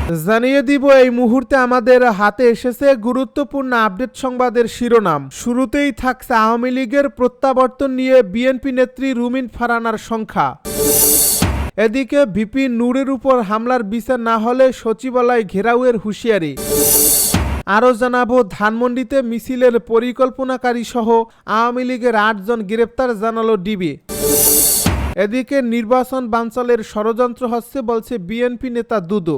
জানিয়ে দিব এই মুহূর্তে আমাদের হাতে এসেছে গুরুত্বপূর্ণ আপডেট সংবাদের শিরোনাম। শুরুতেই থাকছে আওয়ামী লীগের প্রত্যাবর্তন নিয়ে বিএনপি নেত্রী রুমিন ফারহানার সংখ্যা। এদিকে ভিপি নূরের উপর হামলার বিচার না হলে সচিবালয় ঘেরাওয়ের হুঁশিয়ারি। আরও জানাবো ধানমন্ডিতে মিছিলের পরিকল্পনাকারী সহ আওয়ামী লীগের ৮ জন গ্রেপ্তার জানালো ডিবি। এদিকে নির্বাচন বানচালের ষড়যন্ত্র হচ্ছে বলছে বিএনপি নেতা দুদু।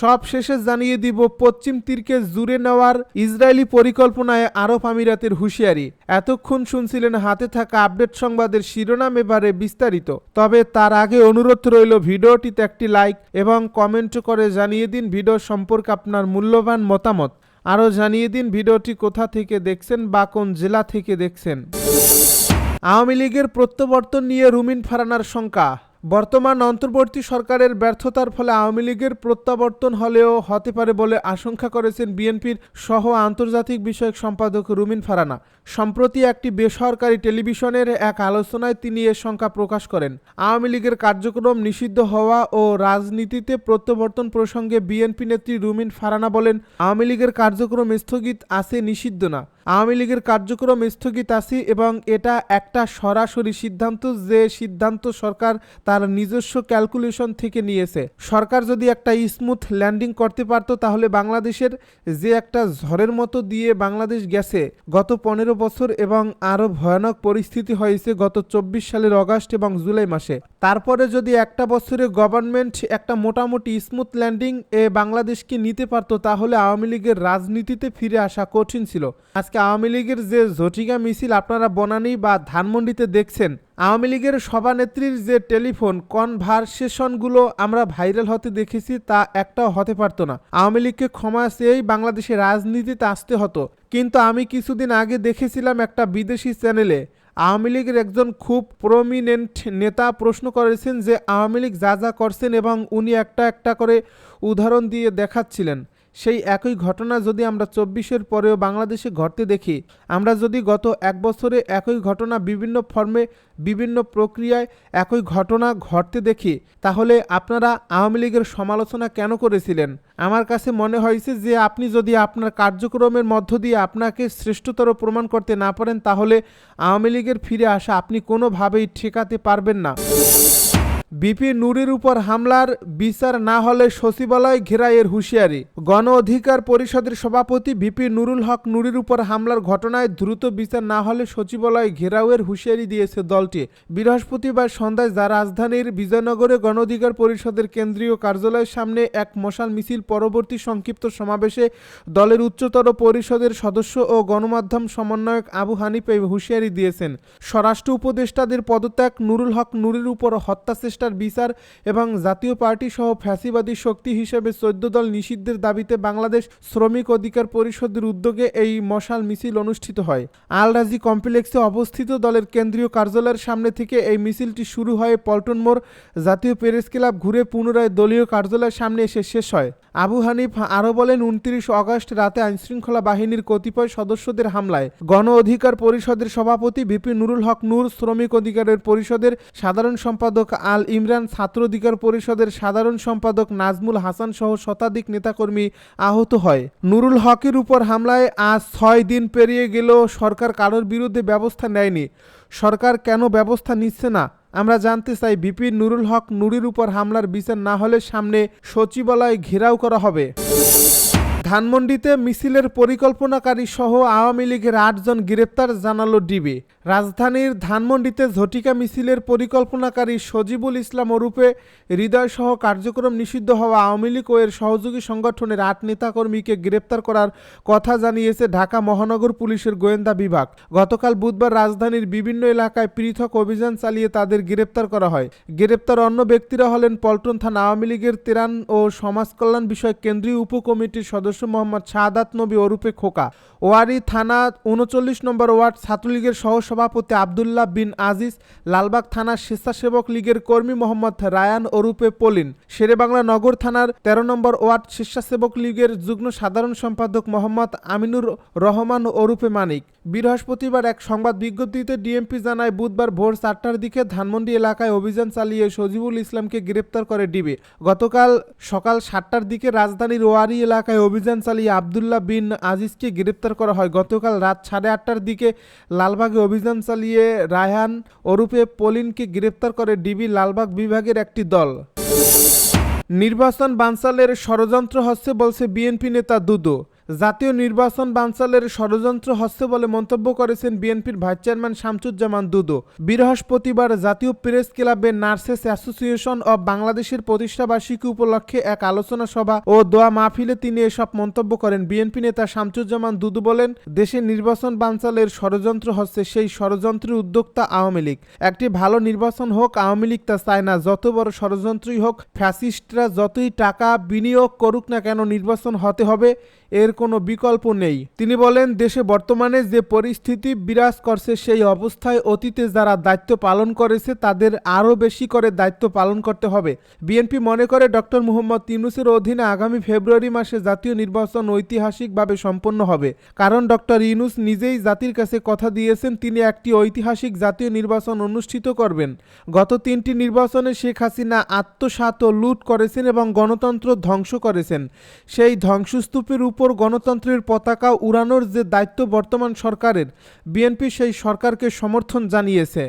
সব শেষে জানিয়ে দিব পশ্চিম তীরকে জুড়ে নেওয়ার ইসরায়েলি পরিকল্পনায় আরব আমিরাতের হুঁশিয়ারি। এতক্ষণ শুনছিলেন হাতে থাকা আপডেট সংবাদের শিরোনাম, এবারে বিস্তারিত। তবে তার আগে অনুরোধ রইল ভিডিওটিতে একটি লাইক এবং কমেন্ট করে জানিয়ে দিন ভিডিও সম্পর্কে আপনার মূল্যবান মতামত। আরও জানিয়ে দিন ভিডিওটি কোথা থেকে দেখছেন বা কোন জেলা থেকে দেখছেন। আওয়ামী লীগের প্রত্যাবর্তন নিয়ে রুমিন ফারহানার শঙ্কা। বর্তমান অন্তর্বর্তী সরকারের ব্যর্থতার ফলে আওয়ামী লীগের প্রত্যাবর্তন হলেও হতে পারে বলে আশঙ্কা করেছেন বিএনপির সহ আন্তর্জাতিক বিষয়ক সম্পাদক রুমিন ফারহানা। সম্প্রতি একটি বেসরকারি টেলিভিশনের এক আলোচনায় তিনি এ শঙ্কা প্রকাশ করেন। আওয়ামী লীগের কার্যক্রম নিষিদ্ধ হওয়া ও রাজনীতিতে প্রত্যাবর্তন প্রসঙ্গে বিএনপি নেত্রী রুমিন ফারহানা বলেন, আওয়ামী লীগের কার্যক্রম স্থগিত আছে, নিষিদ্ধ না। আওয়ামী লীগের কার্যক্রম স্থগিত আছে এবং এটা একটা সরাসরি সিদ্ধান্ত, যে সিদ্ধান্ত সরকার তার নিজস্ব ক্যালকুলেশন থেকে নিয়েছে। সরকার যদি একটা স্মুথ ল্যান্ডিং করতে পারত তাহলে বাংলাদেশের যে একটা ঝড়ের মতো দিয়ে বাংলাদেশ গেছে গত 15 বছর এবং আরও ভয়ানক পরিস্থিতি হয়েছে গত 24 সালের অগাস্ট এবং জুলাই মাসে, তারপরে যদি একটা বছরে গভর্নমেন্ট একটা মোটামুটি স্মুথ ল্যান্ডিং বাংলাদেশকে নিতে পারত তাহলে আওয়ামী লীগের রাজনীতিতে ফিরে আসা কঠিন ছিল। আজকে আওয়ামী লীগের যে ঝটিকা মিছিল আপনারা বনানী বা ধানমন্ডিতে দেখছেন, আওয়ামী লীগের সভানেত্রীর যে টেলিফোন কনভারসেশনগুলো আমরা ভাইরাল হতে দেখেছি তা একটাও হতে পারতো না। আওয়ামী লীগকে ক্ষমা চেয়েই বাংলাদেশের রাজনীতিতে আসতে হতো। কিন্তু আমি কিছুদিন আগে দেখেছিলাম একটা বিদেশি চ্যানেলে আওয়ামী লীগের একজন খুব প্রমিনেন্ট নেতা প্রশ্ন করেছেন যে আওয়ামী লীগ যা যা করছেন এবং উনি একটা একটা করে উদাহরণ দিয়ে দেখাচ্ছিলেন। সেই একই ঘটনা যদি আমরা 24-এর পরেও বাংলাদেশে ঘটতে দেখি, আমরা যদি গত এক বছরে একই ঘটনা বিভিন্ন ফর্মে বিভিন্ন প্রক্রিয়ায় একই ঘটনা ঘটতে দেখি, তাহলে আপনারা আওয়ামী লীগের সমালোচনা কেন করেছিলেন? আমার কাছে মনে হয়েছে যে আপনি যদি আপনার কার্যক্রমের মধ্য দিয়ে আপনাকে শ্রেষ্ঠতর প্রমাণ করতে না পারেন তাহলে আওয়ামী লীগের ফিরে আসা আপনি কোনোভাবেই ঠেকাতে পারবেন না। ভিপি নূরের উপর হামলার বিচার না হলে সচিবালয় ঘেরাওয়ের হুঁশিয়ারি। গণ অধিকার পরিষদের সভাপতি ভিপি নুরুল হক নূরের উপর হামলার ঘটনায় দ্রুত বিচার না হলে সচিবালয় ঘেরাওয়ের হুঁশিয়ারি দিয়েছে দলটি। বৃহস্পতিবার সন্ধ্যায় রাজধানীর বিজয়নগরে গণ অধিকার পরিষদের কেন্দ্রীয় কার্যালয়ের সামনে এক মশাল মিছিল পরবর্তী সংক্ষিপ্ত সমাবেশে দলের উচ্চতর পরিষদের সদস্য ও গণমাধ্যম সমন্বয়ক আবু হানিফ এই হুঁশিয়ারি দিয়েছেন। স্বরাষ্ট্র উপদেষ্টাদের পদত্যাগ, নুরুল হক নূরের উপর হত্যা বিচার এবং জাতীয় পার্টি সহ ফ্যাসিবাদী শক্তি হিসেবে 14 দল নিষিদ্ধের দাবিতে বাংলাদেশ শ্রমিক অধিকার পরিষদের উদ্যোগে এই মশাল মিছিল অনুষ্ঠিত হয়। আল রাজি কমপ্লেক্সে অবস্থিত দলের কেন্দ্রীয় কার্যালয়ের সামনে থেকে এই মিছিলটি শুরু হয়ে পল্টন মোড়, জাতীয় প্রেস ক্লাব ঘুরে পুনরায় দলীয় কার্যালয়ের সামনে এসে শেষ হয়। আবু হানিফ আরও বলেন, 29 আগস্ট রাতে আইনশৃঙ্খলা বাহিনীর কতিপয় সদস্যদের হামলায় গণ অধিকার পরিষদের সভাপতি ভিপি নুরুল হক নূর, শ্রমিক অধিকারের পরিষদের সাধারণ সম্পাদক আল ইমরান, ছাত্র অধিকার পরিষদের সাধারণ সম্পাদক নাজমুল হাসান সহ শতাধিক নেতাকর্মী আহত হয়। নুরুল হকের উপর হামলায় আজ 6 দিন পেরিয়ে গেলেও সরকার কারোর বিরুদ্ধে ব্যবস্থা নেয়নি। সরকার কেন ব্যবস্থা নিচ্ছে না আমরা জানতে চাই। ভিপি নুরুল হক নূরের উপর হামলার বিচার না হলে সামনে সচিবালয় ঘেরাও করা হবে। ধানমন্ডিতে মিছিলের পরিকল্পনাকারী সহ আওয়ামী লীগের 8 জন গ্রেপ্তার জানালো ডিবি। রাজধানীর ধানমন্ডিতে ঝটিকা মিছিলের পরিকল্পনাকারী সজিবুল ইসলাম ওরূপে হৃদয় সহ কার্যক্রম নিষিদ্ধ হওয়া আওয়ামী লীগ ও এর সহযোগী সংগঠনের 8 নেতাকর্মীকে গ্রেপ্তার করার কথা জানিয়েছে ঢাকা মহানগর পুলিশের গোয়েন্দা বিভাগ। গতকাল বুধবার রাজধানীর বিভিন্ন এলাকায় পৃথক অভিযান চালিয়ে তাদের গ্রেপ্তার করা হয়। গ্রেপ্তার অন্য ব্যক্তিরা হলেন পল্টন থানা আওয়ামী লীগের ত্রাণ ও সমাজ কল্যাণ বিষয়ক কেন্দ্রীয় উপকমিটির সদস্য মোহাম্মদ শাহাদাত নবী ওরূপে খোকা, ওয়ারী থানা 39 নম্বর ওয়ার্ড ছাত্রলীগের সহসভাপতি আবদুল্লাহ বিন আজিজ, লালবাগ থানা স্বেচ্ছাসেবক লীগের কর্মী মোহাম্মদ রায়ান ওরূপে পলিন, শেরেবাংলা নগর থানার 13 নম্বর ওয়ার্ড স্বেচ্ছাসেবক লীগের যুগ্ম সাধারণ সম্পাদক মোহাম্মদ আমিনুর রহমান ওরূপে মানিক, বৃহস্পতিবার এক সংবাদ বিজ্ঞপ্তিতে ডিএমপি জানায়, বুধবার ভোর 4টার দিকে ধানমন্ডি এলাকায় অভিযান চালিয়ে সজিবুল ইসলামকে গ্রেপ্তার করে ডিবি। গতকাল সকাল 7টার দিকে রাজধানীর ওয়ারি এলাকায় অভিযান চালিয়ে আবদুল্লাহ বিন আজিজকে গ্রেপ্তার করা হয়। গতকাল রাত 8:30টার দিকে লালবাগে অভিযান চালিয়ে রায়হান ওরফে পলিনকে গ্রেপ্তার করে ডিবি লালবাগ বিভাগের একটি দল। নির্বাচন বানচালের ষড়যন্ত্র হচ্ছে বলছে বিএনপি নেতা দুদু। জাতীয় নির্বাচন বানচালের ষড়যন্ত্র হচ্ছে বলে মন্তব্য করেছেন বিএনপির ভাইস চেয়ারম্যান শামসুজ্জামান দুদু। বৃহস্পতিবার জাতীয় প্রেস ক্লাবে নার্সেস অ্যাসোসিয়েশন অব বাংলাদেশের প্রতিষ্ঠাবার্ষিকী উপলক্ষে এক আলোচনা সভা ও দোয়া মাহফিলে তিনি এসব মন্তব্য করেন। বিএনপি নেতা শামসুজ্জামান দুদু বলেন, দেশে নির্বাচন বানচালের ষড়যন্ত্র হচ্ছে, সেই ষড়যন্ত্রের উদ্যোক্তা আওয়ামী লীগ। একটি ভালো নির্বাচন হোক, আওয়ামী লীগ তা চায় না। যত বড় ষড়যন্ত্রই হোক, ফ্যাসিস্টরা যতই টাকা বিনিয়োগ করুক না কেন, নির্বাচন হতে হবে, এর কোনো বিকল্প নেই। তিনি বলেন, দেশে বর্তমানে যে পরিস্থিতি বিরাজ করছে, সেই অবস্থায় অতীতে যারা দায়িত্ব পালন করেছে তাদের আরও বেশি করে দায়িত্ব পালন করতে হবে। বিএনপি মনে করে ডক্টর মুহাম্মদ ইউনূসের অধীনে আগামী ফেব্রুয়ারি মাসে জাতীয় নির্বাচন ঐতিহাসিকভাবে সম্পন্ন হবে। কারণ ডক্টর ইউনূস নিজেই জাতির কাছে কথা দিয়েছেন, তিনি একটি ঐতিহাসিক জাতীয় নির্বাচন অনুষ্ঠিত করবেন। গত 3টি নির্বাচনে শেখ হাসিনা আত্মসাৎ ও লুট করেছেন এবং গণতন্ত্র ধ্বংস করেছেন। সেই ধ্বংসস্তূপের উপর গণতন্ত্রের পতাকা উড়ানোর যে দায়িত্ব বর্তমান সরকারের, বিএনপি সেই সরকারকে সমর্থন জানিয়েছে।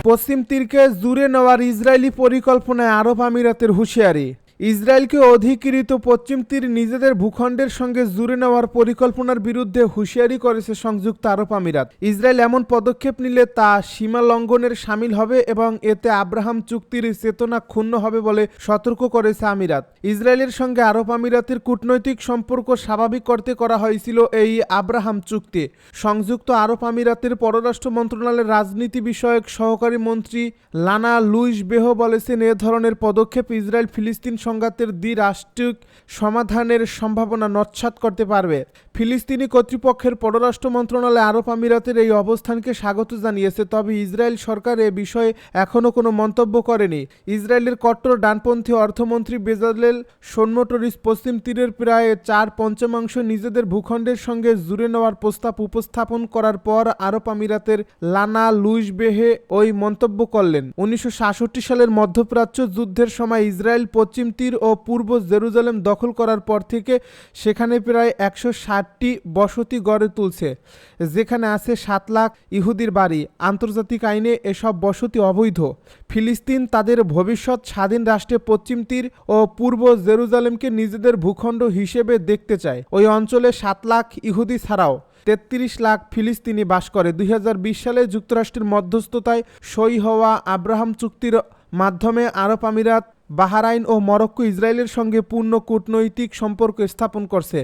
পশ্চিম তীরকে জুড়ে নেওয়ার ইসরায়েলি পরিকল্পনায় আরব আমিরাতের হুঁশিয়ারি। ইসরায়েলকে অধিকৃত পশ্চিম তীর নিজেদের ভূখণ্ডের সঙ্গে জুড়ে নেওয়ার পরিকল্পনার বিরুদ্ধে হুঁশিয়ারি করেছে সংযুক্ত আরব আমিরাত। ইসরায়েল এমন পদক্ষেপ নিলে তা সীমা লঙ্ঘনের শামিল হবে এবং এতে আব্রাহাম চুক্তির চেতনা ক্ষুণ্ণ হবে বলে সতর্ক করেছে আমিরাত। ইসরায়েলের সঙ্গে আরব আমিরাতের কূটনৈতিক সম্পর্ক স্বাভাবিক করতে করা হয়েছিল এই আব্রাহাম চুক্তি। সংযুক্ত আরব আমিরাতের পররাষ্ট্র মন্ত্রণালয়ের রাজনীতি বিষয়ক সহকারী মন্ত্রী লানা লুইস বেহো বলেছেন, এ ধরনের পদক্ষেপ ইসরায়েল ফিলিস্তিন সংঘাতের দ্বি-রাষ্ট্রিক সমাধানের সম্ভাবনা নস্যাৎ করতে পারবে। ফিলিস্তিনি কর্তৃপক্ষের পররাষ্ট্র মন্ত্রণালয় আরব আমিরাতের এই অবস্থানকে স্বাগত জানিয়েছে, তবে ইসরায়েল সরকার এ বিষয়ে এখনও কোনো মন্তব্য করেনি। ইসরায়েলের কট্টর ডানপন্থী অর্থমন্ত্রী বেজালেল শোনমোটরিস পশ্চিম তীরের প্রায় 4/5 নিজেদের ভূখণ্ডের সঙ্গে জুড়ে নেওয়ার প্রস্তাব উপস্থাপন করার পর আরব আমিরাতের লানা লুইস বেহে ওই মন্তব্য করলেন। 1967 সালের মধ্যপ্রাচ্য যুদ্ধের সময় ইসরায়েল পশ্চিম তীর ও পূর্ব জেরুজালেম দখল করার পর থেকে সেখানে প্রায় 160টি বসতি গড়ে তুলছে, যেখানে আছে 7 লাখ ইহুদির বাড়ি। আন্তর্জাতিক আইনে এসব বসতি অবৈধ। ফিলিস্তিন তাদের ভবিষ্যৎ স্বাধীন রাষ্ট্রে পশ্চিম তীর ও পূর্ব জেরুজালেমকে নিজেদের ভূখণ্ড হিসেবে দেখতে চায়। ওই অঞ্চলে 7 লাখ ইহুদি ছাড়াও 33 লাখ ফিলিস্তিনি বাস করে। 2020 সালে যুক্তরাষ্ট্রের মধ্যস্থতায় সই হওয়া আব্রাহাম চুক্তির মাধ্যমে আরব আমিরাত, বাহরাইন ও মরক্কো ইসরায়েলের সঙ্গে পূর্ণ কূটনৈতিক সম্পর্ক স্থাপন করছে।